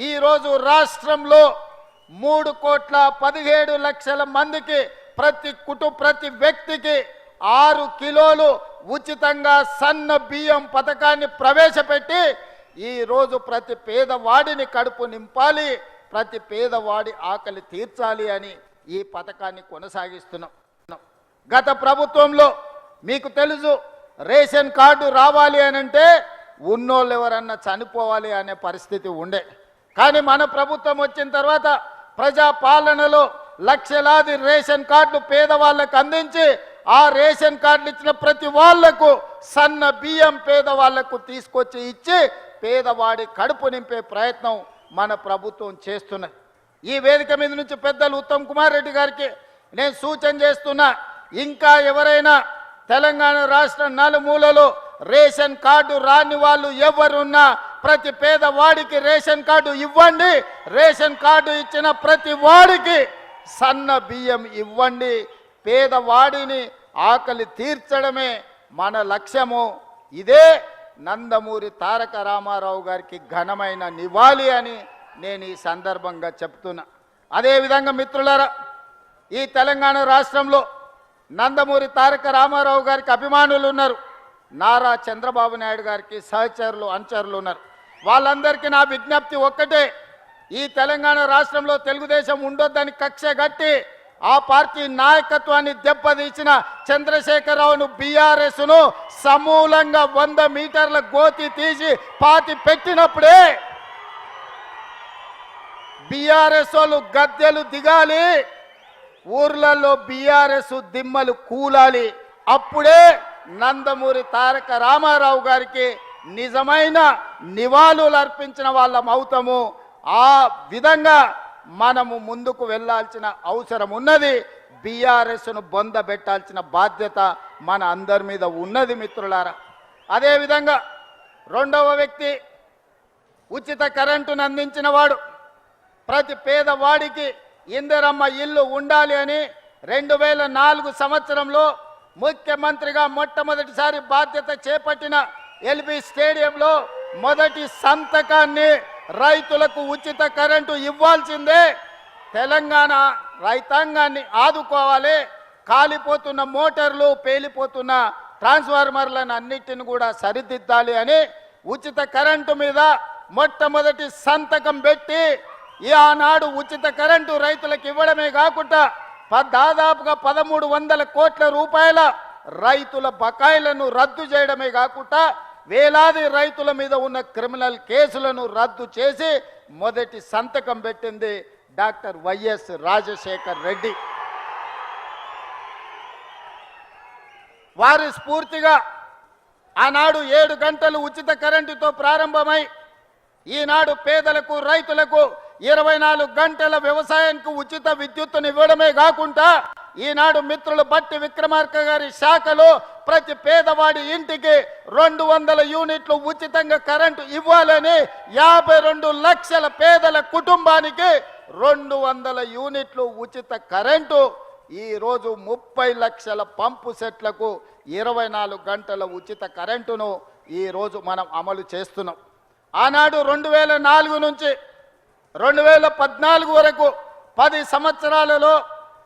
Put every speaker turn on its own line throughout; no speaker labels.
ఈరోజు రాష్ట్రంలో 3,17,00,000 మందికి ప్రతి వ్యక్తికి 6 కిలోలు ఉచితంగా సన్న బియ్యం పథకాన్ని ప్రవేశపెట్టి ఈరోజు ప్రతి పేదవాడిని కడుపు నింపాలి, ప్రతి పేదవాడి ఆకలి తీర్చాలి అని ఈ పథకాన్ని కొనసాగిస్తున్నాం. గత ప్రభుత్వంలో మీకు తెలుసు, రేషన్ కార్డు రావాలి అని అంటే ఉన్నోళ్ళు ఎవరన్నా చనిపోవాలి అనే పరిస్థితి ఉండే. కానీ మన ప్రభుత్వం వచ్చిన తర్వాత ప్రజా పాలనలో లక్షలాది రేషన్ కార్డులు పేదవాళ్ళకు అందించి ఆ రేషన్ కార్డులు ఇచ్చిన ప్రతి వాళ్లకు సన్న బియ్యం పేదవాళ్లకు తీసుకొచ్చి ఇచ్చి పేదవాడి కడుపు నింపే ప్రయత్నం మన ప్రభుత్వం చేస్తున్నది. ఈ వేదిక మీద నుంచి పెద్దలు ఉత్తమ్ కుమార్ రెడ్డి గారికి నేను సూచన చేస్తున్నా, ఇంకా ఎవరైనా తెలంగాణ రాష్ట్ర నలుమూలలో రేషన్ కార్డు రాని వాళ్ళు ఎవరున్నా ప్రతి పేదవాడికి రేషన్ కార్డు ఇవ్వండి. రేషన్ కార్డు ఇచ్చిన ప్రతి వాడికి సన్న బియ్యం ఇవ్వండి. పేదవాడిని ఆకలి తీర్చడమే మన లక్ష్యము. ఇదే నందమూరి తారక రామారావు గారికి ఘనమైన నివాళి అని నేను ఈ సందర్భంగా చెప్తున్నా. అదేవిధంగా మిత్రులారా, ఈ తెలంగాణ రాష్ట్రంలో నందమూరి తారక రామారావు గారికి అభిమానులు ఉన్నారు, నారా చంద్రబాబు నాయుడు గారికి సహచరులు అనుచరులు ఉన్నారు. వాళ్ళందరికీ నా విజ్ఞప్తి ఒక్కటే, ఈ తెలంగాణ రాష్ట్రంలో తెలుగుదేశం ఉండొద్దని కక్ష గట్టి ఆ పార్టీ నాయకత్వాన్ని దెబ్బతీసిన చంద్రశేఖరరావును బీఆర్ఎస్ను సమూలంగా 100 మీటర్ల గోతి తీసి పాతి పెట్టినప్పుడే బీఆర్ఎస్ వాళ్ళు గద్దెలు దిగాలి, ఊర్లలో బీఆర్ఎస్ దిమ్మలు కూలాలి. అప్పుడే నందమూరి తారక రామారావు గారికి నిజమైన నివాళులు అర్పించిన వాళ్ళం అవుతాము. ఆ విధంగా మనము ముందుకు వెళ్ళాల్సిన అవసరం ఉన్నది. బీఆర్ఎస్ను బొందబెట్టాల్సిన బాధ్యత మన అందరి మీద ఉన్నది మిత్రులారా. అదేవిధంగా రెండవ వ్యక్తి ఉచిత కరెంటును అందించిన వాడు, ప్రతి పేదవాడికి ఇందిరమ్మ ఇల్లు ఉండాలి అని 2004 సంవత్సరంలో ముఖ్యమంత్రిగా మొట్టమొదటిసారి బాధ్యత చేపట్టిన ఎల్బీ స్టేడియంలో మొదటి సంతకాన్ని రైతులకు ఉచిత కరెంటు ఇవ్వాల్సిందే. తెలంగాణ రైతాంగాన్ని ఆదుకోవాలి. కాలిపోతున్న మోటార్లు, పేలిపోతున్న ట్రాన్స్ఫార్మర్లను అన్నిటిని కూడా సరిదిద్దాలి అని ఉచిత కరెంటు మీద మొట్టమొదటి సంతకం పెట్టి ఆనాడు ఉచిత కరెంటు రైతులకు ఇవ్వడమే కాకుండా దాదాపుగా 1300 కోట్ల రూపాయల రైతుల బకాయిలను రద్దు చేయడమే కాకుండా వేలాది రైతుల మీద ఉన్న క్రిమినల్ కేసులను రద్దు చేసి మొదటి సంతకం పెట్టింది డాక్టర్ వైఎస్ రాజశేఖర్ రెడ్డి. వారి స్ఫూర్తిగా ఆనాడు 7 గంటలు ఉచిత కరెంటుతో ప్రారంభమై ఈనాడు పేదలకు రైతులకు 24 గంటల వ్యవసాయానికి ఉచిత విద్యుత్తును ఇవ్వడమే కాకుండా ఈనాడు మిత్రులు బట్టి విక్రమార్క గారి శాఖలో ప్రతి పేదవాడి ఇంటికి 200 యూనిట్లు ఉచితంగా కరెంటు ఇవ్వాలని 52 లక్షల పేదల కుటుంబానికి 200 యూనిట్లు ఉచిత కరెంటు, ఈరోజు 30 లక్షల పంపు సెట్లకు 24 గంటల ఉచిత కరెంటును ఈరోజు మనం అమలు చేస్తున్నాం. ఆనాడు 2004 నుంచి 2014 వరకు 10 సంవత్సరాలలో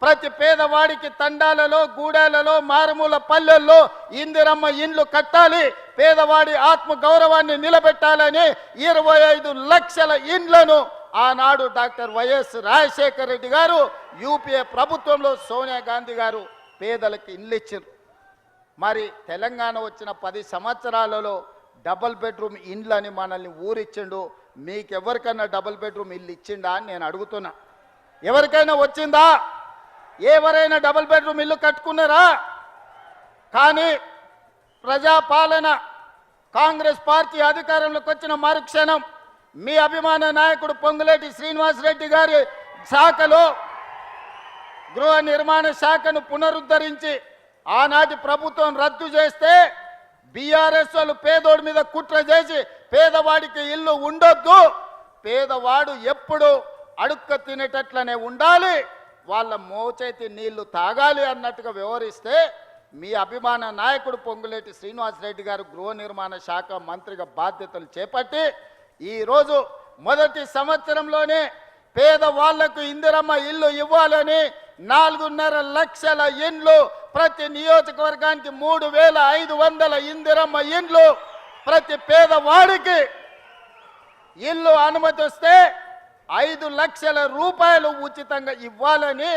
ప్రతి పేదవాడికి తండాలలో, గూడాలలో, మారుమూల పల్లెల్లో ఇందిరమ్మ ఇండ్లు కట్టాలి, పేదవాడి ఆత్మ గౌరవాన్ని నిలబెట్టాలని 25 లక్షల ఇండ్లను ఆనాడు డాక్టర్ వైఎస్ రాజశేఖర రెడ్డి గారు యూపీఏ ప్రభుత్వంలో సోనియా గాంధీ గారు పేదలకు ఇండ్లు ఇచ్చారు. మరి తెలంగాణ వచ్చిన 10 సంవత్సరాలలో డబుల్ బెడ్రూమ్ ఇండ్లు అని మనల్ని ఊరిచ్చిండు. మీకెవరికైనా డబుల్ బెడ్రూమ్ ఇల్లు ఇచ్చిండా అని నేను అడుగుతున్నా. ఎవరికైనా వచ్చిందా? ఎవరైనా డబుల్ బెడ్రూమ్ ఇల్లు కట్టుకున్నారా? కానీ ప్రజాపాలన కాంగ్రెస్ పార్టీ అధికారంలోకి వచ్చిన మరుక్షణం మీ అభిమాన నాయకుడు పొంగులేటి శ్రీనివాసరెడ్డి గారి శాఖలో గృహ నిర్మాణ శాఖను పునరుద్ధరించి ఆనాటి ప్రభుత్వం రద్దు చేస్తే బీఆర్ఎస్ వాళ్ళు పేదోడి మీద కుట్ర చేసి పేదవాడికి ఇల్లు ఉండొద్దు, పేదవాడు ఎప్పుడు అడుక్క తినేటట్లనే ఉండాలి, వాళ్ళ మోచేతి నీళ్లు తాగాలి అన్నట్టుగా వ్యవహరిస్తే మీ అభిమాన నాయకుడు పొంగులేటి శ్రీనివాసరెడ్డి గారు గృహ నిర్మాణ శాఖ మంత్రిగా బాధ్యతలు చేపట్టి ఈరోజు మొదటి సంవత్సరంలోనే పేదవాళ్లకు ఇందిరమ్మ ఇల్లు ఇవ్వాలని 4.5 లక్షల ఇండ్లు, ప్రతి నియోజకవర్గానికి 3,500 ఇందిరమ్మ ఇండ్లు, ప్రతి పేదవాడికి ఇల్లు అనుమతి వస్తే 5 లక్షల రూపాయలు ఉచితంగా ఇవ్వాలని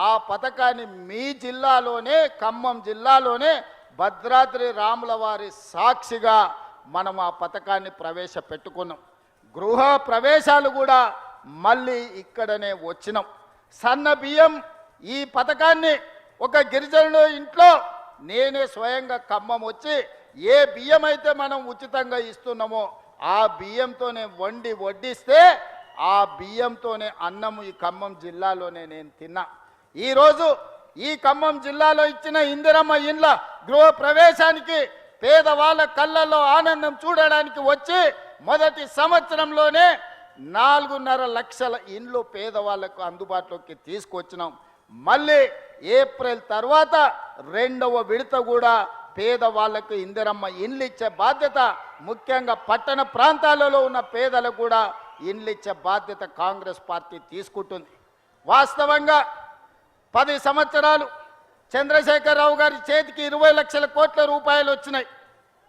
ఆ పథకాన్ని మీ జిల్లాలోనే, ఖమ్మం జిల్లాలోనే భద్రాద్రి రాముల వారి సాక్షిగా మనం ఆ పథకాన్ని ప్రవేశపెట్టుకున్నాం. గృహ ప్రవేశాలు కూడా మళ్ళీ ఇక్కడనే వచ్చినాం. సన్న బియ్యం ఈ పథకాన్ని ఒక గిరిజనుడు ఇంట్లో నేనే స్వయంగా ఖమ్మం వచ్చి ఏ బియ్యం అయితే మనం ఉచితంగా ఇస్తున్నామో ఆ బియ్యంతోనే వడ్డిస్తే ఆ బియ్యంతోనే అన్నం ఈ ఖమ్మం జిల్లాలోనే నేను తిన్నా. ఈరోజు ఈ ఖమ్మం జిల్లాలో ఇచ్చిన ఇందిరమ్మ ఇండ్ల గృహ ప్రవేశానికి పేదవాళ్ళ కళ్ళల్లో ఆనందం చూడడానికి వచ్చి మొదటి సంవత్సరంలోనే 4.5 లక్షల ఇండ్లు పేదవాళ్లకు అందుబాటులోకి తీసుకొచ్చినాం. మళ్ళీ ఏప్రిల్ తర్వాత 2వ విడత కూడా పేదవాళ్లకు ఇందిరమ్మ ఇండ్లు ఇచ్చే బాధ్యత, ముఖ్యంగా పట్టణ ప్రాంతాలలో ఉన్న పేదలకు కూడా ఇండ్లు ఇచ్చే బాధ్యత కాంగ్రెస్ పార్టీ తీసుకుంటుంది. వాస్తవంగా 10 సంవత్సరాలు చంద్రశేఖరరావు గారి చేతికి 20 లక్షల కోట్ల రూపాయలు వచ్చినాయి.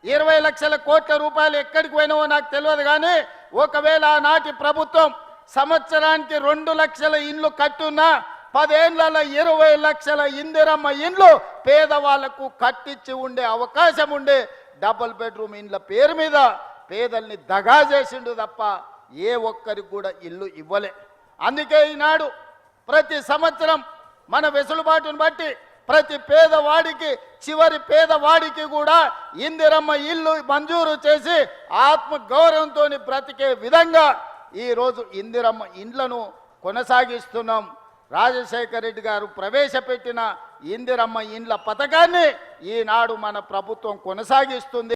20 లక్షల కోట్ల రూపాయలు ఎక్కడికి పోయినావో నాకు తెలియదు, కానీ ఒకవేళ ఆనాటి ప్రభుత్వం సంవత్సరానికి 2 లక్షల ఇండ్లు కట్టున్నా 10 ఏళ్లలో 20 లక్షల ఇందిరమ్మ ఇండ్లు పేదవాళ్లకు కట్టించి ఉండే అవకాశం ఉండే. డబుల్ బెడ్రూమ్ ఇండ్ల పేరు మీద పేదల్ని దగా చేసిండు తప్ప ఏ ఒక్కరికి కూడా ఇల్లు ఇవ్వలే. అందుకే ఈనాడు ప్రతి సంవత్సరం మన వెసులుబాటును బట్టి ప్రతి పేదవాడికి, చివరి పేదవాడికి కూడా ఇందిరమ్మ ఇల్లు మంజూరు చేసి ఆత్మ గౌరవంతో బ్రతికే విధంగా ఈరోజు ఇందిరమ్మ ఇండ్లను కొనసాగిస్తున్నాం. రాజశేఖర రెడ్డి గారు ప్రవేశపెట్టిన ఇందిరమ్మ ఇండ్ల పథకాన్ని ఈనాడు మన ప్రభుత్వం కొనసాగిస్తుంది.